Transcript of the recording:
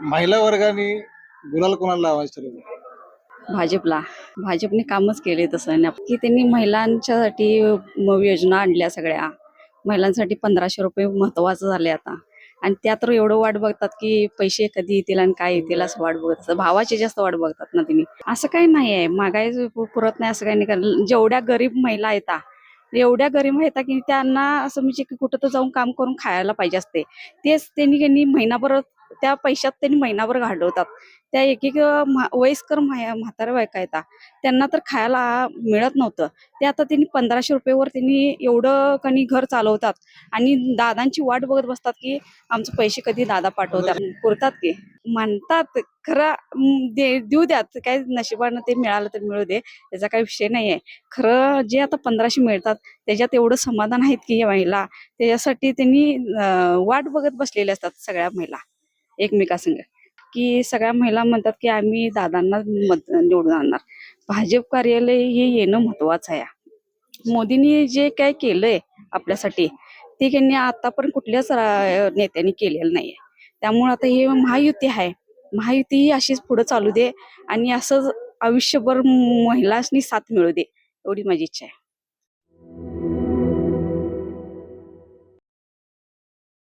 महिला वर्गाने गुलाल कोणाला लावायचं ठरवलं? भाजपला. भाजपने कामच केले तसं की त्यांनी महिलांच्यासाठी योजना आणल्या सगळ्या. महिलांसाठी 1500 रुपये महत्वाचं झाले आता. आणि त्या तर एवढं वाट बघतात की पैसे कधी येतील आणि काय येतील असं वाट बघत असतात. भावाची जास्त वाट बघतात ना तुम्ही. असं काही नाही आहे, महागाई पुरत नाही असं काही नाही. कारण जेवढ्या गरीब महिला आहेत एवढ्या गरीब आहेत की त्यांना असं म्हणजे की कुठं तर जाऊन काम करून खायला पाहिजे असते. तेच त्यांनी महिनाभर त्या पैशात त्यांनी महिनाभर घालवतात. त्या एक एक वयस्कर म्हाताऱ्या बायका आहेत त्यांना तर खायला मिळत नव्हतं. ते आता त्यांनी 1500 रुपयेवर त्यांनी एवढं कणी घर चालवतात आणि दादांची वाट बघत बसतात की आमचे पैसे कधी दादा पाठवतात. पुरतात की म्हणतात खरं देऊ द्यात, काय नशिबानं ते मिळालं तर मिळू दे, त्याचा काही विषय नाही आहे. खरं जे आता 1500 मिळतात त्याच्यात एवढं समाधान आहेत की या महिला त्याच्यासाठी त्यांनी वाट बघत बसलेल्या असतात सगळ्या महिला एकमेकासंग. की सगळ्या महिला म्हणतात की आम्ही दादांना निवडून आणणार. भाजप कार्यालय हे येणं महत्वाचं आहे. मोदींनी जे काय केलंय आपल्यासाठी ते त्यांनी आतापर्यंत कुठल्याच नेत्यांनी केलेलं नाहीये. त्यामुळे आता हे महायुती आहे, महायुती ही अशीच पुढे चालू दे आणि असंच आयुष्यभर महिलांनी साथ मिळू दे, एवढी माझी इच्छा आहे.